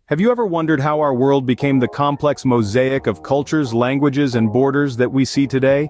Have you ever wondered how our world became the complex mosaic of cultures, languages, and borders that we see today?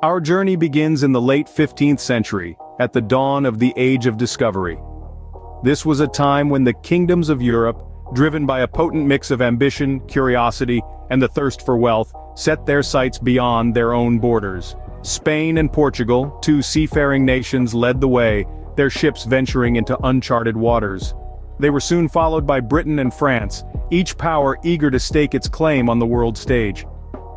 Our journey begins in the late 15th century, at the dawn of the Age of Discovery. This was a time when the kingdoms of Europe, driven by a potent mix of ambition, curiosity, and the thirst for wealth, set their sights beyond their own borders. Spain and Portugal, two seafaring nations, led the way, their ships venturing into uncharted waters. They were soon followed by Britain and France, each power eager to stake its claim on the world stage.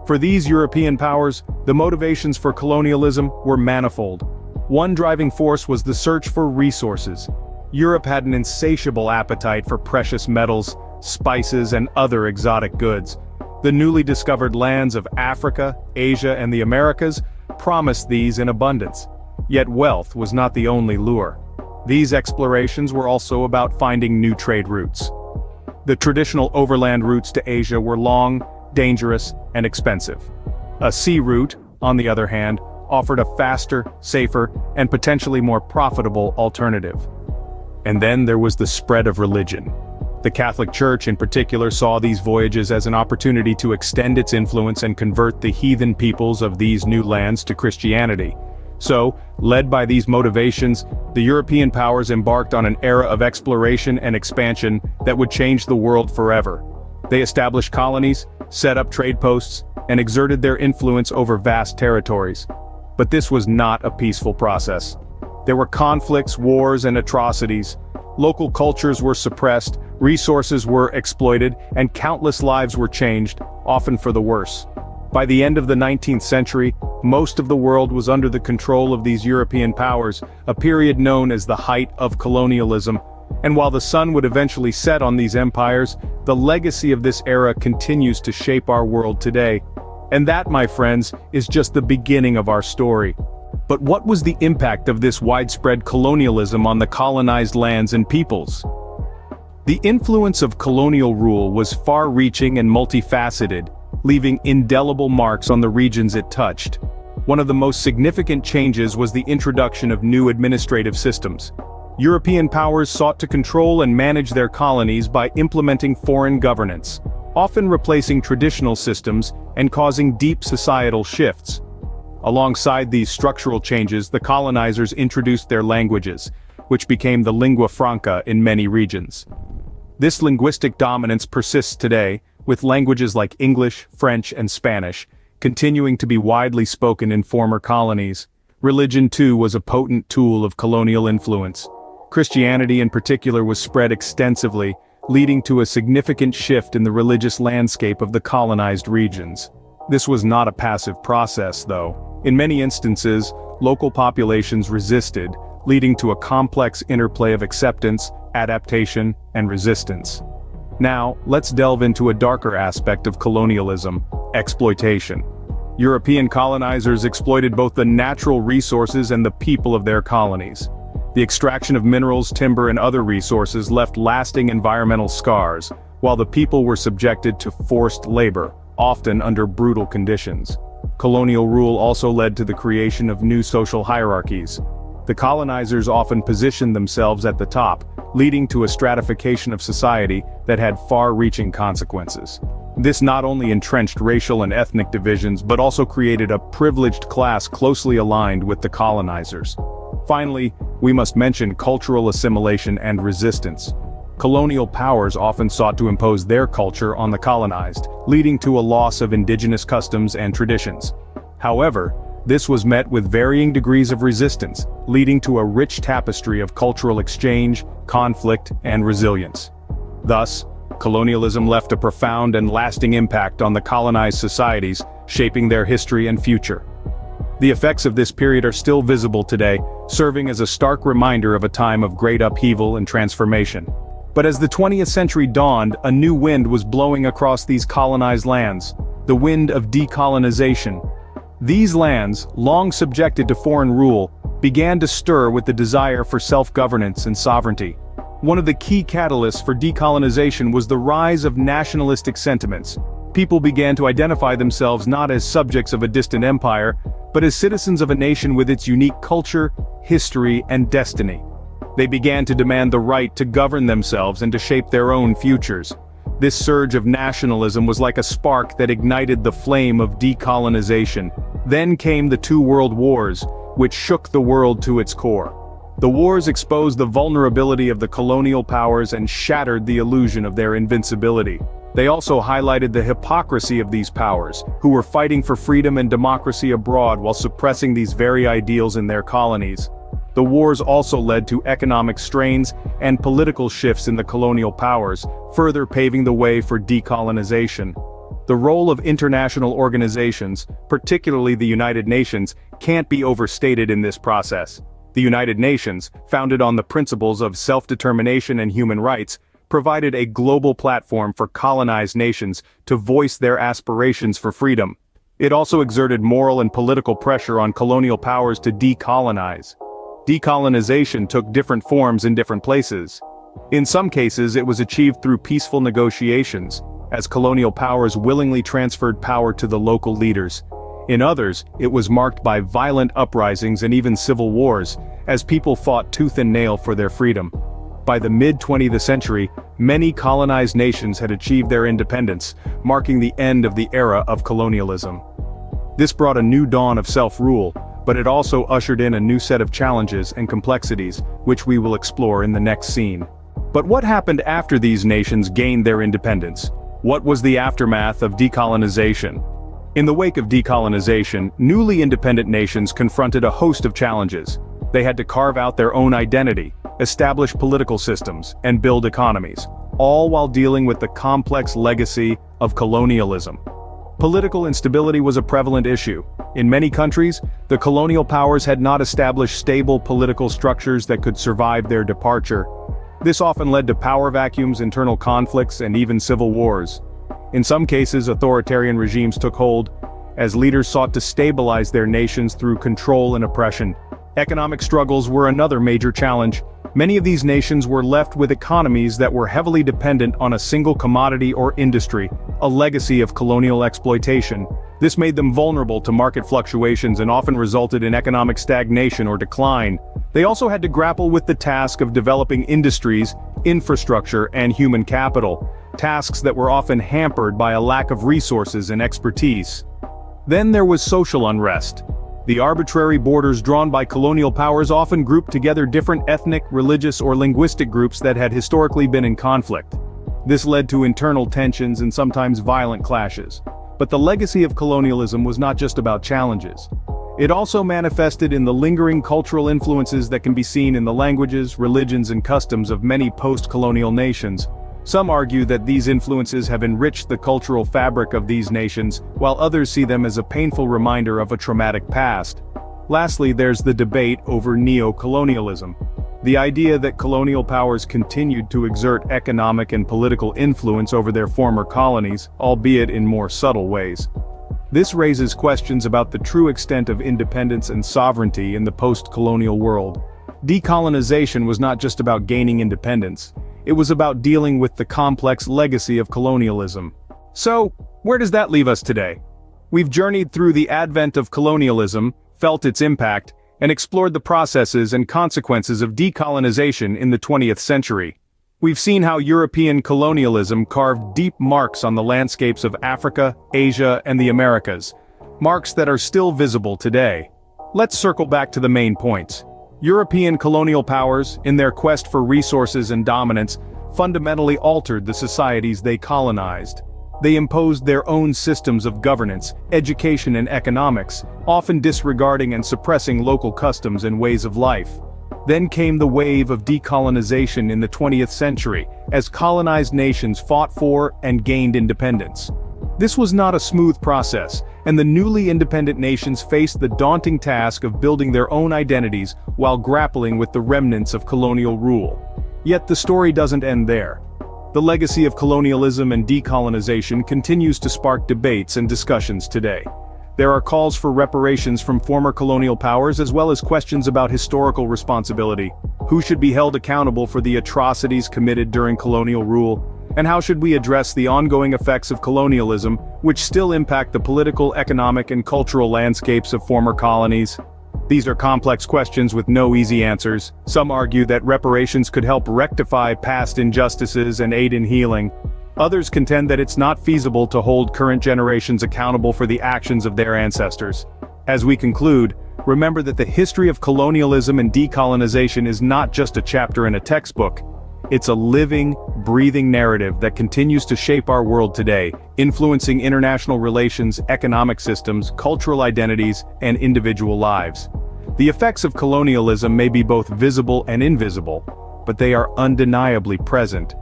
For these European powers, the motivations for colonialism were manifold. One driving force was the search for resources. Europe had an insatiable appetite for precious metals, spices, and other exotic goods. The newly discovered lands of Africa, Asia, and the Americas promised these in abundance. Yet wealth was not the only lure. These explorations were also about finding new trade routes. The traditional overland routes to Asia were long, dangerous, and expensive. A sea route, on the other hand, offered a faster, safer, and potentially more profitable alternative. And then there was the spread of religion. The Catholic Church in particular saw these voyages as an opportunity to extend its influence and convert the heathen peoples of these new lands to Christianity. So, led by these motivations, the European powers embarked on an era of exploration and expansion that would change the world forever. They established colonies, set up trade posts, and exerted their influence over vast territories. But this was not a peaceful process. There were conflicts, wars, and atrocities. Local cultures were suppressed, resources were exploited, and countless lives were changed, often for the worse. By the end of the 19th century, most of the world was under the control of these European powers, a period known as the height of colonialism. And while the sun would eventually set on these empires, the legacy of this era continues to shape our world today. And that, my friends, is just the beginning of our story. But what was the impact of this widespread colonialism on the colonized lands and peoples? The influence of colonial rule was far-reaching and multifaceted, leaving indelible marks on the regions it touched. One of the most significant changes was the introduction of new administrative systems. European powers sought to control and manage their colonies by implementing foreign governance, often replacing traditional systems and causing deep societal shifts. Alongside these structural changes, the colonizers introduced their languages, which became the lingua franca in many regions. This linguistic dominance persists today, with languages like English, French, and Spanish continuing to be widely spoken in former colonies. Religion, too, was a potent tool of colonial influence. Christianity in particular was spread extensively, leading to a significant shift in the religious landscape of the colonized regions. This was not a passive process, though. In many instances, local populations resisted, leading to a complex interplay of acceptance, adaptation, and resistance. Now, let's delve into a darker aspect of colonialism: exploitation. European colonizers exploited both the natural resources and the people of their colonies. The extraction of minerals, timber, and other resources left lasting environmental scars, while the people were subjected to forced labor, often under brutal conditions. Colonial rule also led to the creation of new social hierarchies. The colonizers often positioned themselves at the top, leading to a stratification of society that had far-reaching consequences. This not only entrenched racial and ethnic divisions but also created a privileged class closely aligned with the colonizers. Finally, we must mention cultural assimilation and resistance. Colonial powers often sought to impose their culture on the colonized, leading to a loss of indigenous customs and traditions. However, this was met with varying degrees of resistance, leading to a rich tapestry of cultural exchange, conflict, and resilience. Thus, colonialism left a profound and lasting impact on the colonized societies, shaping their history and future. The effects of this period are still visible today, serving as a stark reminder of a time of great upheaval and transformation. But as the 20th century dawned, a new wind was blowing across these colonized lands, the wind of decolonization. These lands, long subjected to foreign rule, began to stir with the desire for self-governance and sovereignty. One of the key catalysts for decolonization was the rise of nationalistic sentiments. People began to identify themselves not as subjects of a distant empire, but as citizens of a nation with its unique culture, history, and destiny. They began to demand the right to govern themselves and to shape their own futures. This surge of nationalism was like a spark that ignited the flame of decolonization. Then came the two world wars, which shook the world to its core. The wars exposed the vulnerability of the colonial powers and shattered the illusion of their invincibility. They also highlighted the hypocrisy of these powers, who were fighting for freedom and democracy abroad while suppressing these very ideals in their colonies. The wars also led to economic strains and political shifts in the colonial powers, further paving the way for decolonization. The role of international organizations, particularly the United Nations, can't be overstated in this process. The United Nations, founded on the principles of self-determination and human rights, provided a global platform for colonized nations to voice their aspirations for freedom. It also exerted moral and political pressure on colonial powers to decolonize. Decolonization took different forms in different places. In some cases, it was achieved through peaceful negotiations, as colonial powers willingly transferred power to the local leaders. In others, it was marked by violent uprisings and even civil wars, as people fought tooth and nail for their freedom. By the mid-20th century, many colonized nations had achieved their independence, marking the end of the era of colonialism. This brought a new dawn of self-rule, but it also ushered in a new set of challenges and complexities, which we will explore in the next scene. But what happened after these nations gained their independence? What was the aftermath of decolonization? In the wake of decolonization, newly independent nations confronted a host of challenges. They had to carve out their own identity, establish political systems, and build economies, all while dealing with the complex legacy of colonialism. Political instability was a prevalent issue. In many countries, the colonial powers had not established stable political structures that could survive their departure. This often led to power vacuums, internal conflicts, and even civil wars. In some cases, authoritarian regimes took hold, as leaders sought to stabilize their nations through control and oppression. Economic struggles were another major challenge. Many of these nations were left with economies that were heavily dependent on a single commodity or industry, a legacy of colonial exploitation. This made them vulnerable to market fluctuations and often resulted in economic stagnation or decline. They also had to grapple with the task of developing industries, infrastructure, and human capital, tasks that were often hampered by a lack of resources and expertise. Then there was social unrest. The arbitrary borders drawn by colonial powers often grouped together different ethnic, religious, or linguistic groups that had historically been in conflict. This led to internal tensions and sometimes violent clashes. But the legacy of colonialism was not just about challenges. It also manifested in the lingering cultural influences that can be seen in the languages, religions, and customs of many post-colonial nations. Some argue that these influences have enriched the cultural fabric of these nations, while others see them as a painful reminder of a traumatic past. Lastly, there's the debate over neo-colonialism. The idea that colonial powers continued to exert economic and political influence over their former colonies, albeit in more subtle ways. This raises questions about the true extent of independence and sovereignty in the post-colonial world. Decolonization was not just about gaining independence. It was about dealing with the complex legacy of colonialism. So, where does that leave us today? We've journeyed through the advent of colonialism, felt its impact, and explored the processes and consequences of decolonization in the 20th century. We've seen how European colonialism carved deep marks on the landscapes of Africa, Asia, and the Americas, marks that are still visible today. Let's circle back to the main points. European colonial powers, in their quest for resources and dominance, fundamentally altered the societies they colonized. They imposed their own systems of governance, education, and economics, often disregarding and suppressing local customs and ways of life. Then came the wave of decolonization in the 20th century, as colonized nations fought for and gained independence. This was not a smooth process, and the newly independent nations faced the daunting task of building their own identities while grappling with the remnants of colonial rule. Yet the story doesn't end there. The legacy of colonialism and decolonization continues to spark debates and discussions today. There are calls for reparations from former colonial powers as well as questions about historical responsibility. Who should be held accountable for the atrocities committed during colonial rule? And how should we address the ongoing effects of colonialism, which still impact the political, economic, and cultural landscapes of former colonies? These are complex questions with no easy answers. Some argue that reparations could help rectify past injustices and aid in healing. Others contend that it's not feasible to hold current generations accountable for the actions of their ancestors. As we conclude, remember that the history of colonialism and decolonization is not just a chapter in a textbook. It's a living, breathing narrative that continues to shape our world today, influencing international relations, economic systems, cultural identities, and individual lives. The effects of colonialism may be both visible and invisible, but they are undeniably present.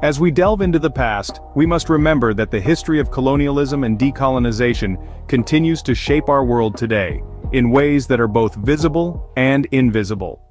As we delve into the past, we must remember that the history of colonialism and decolonization continues to shape our world today, in ways that are both visible and invisible.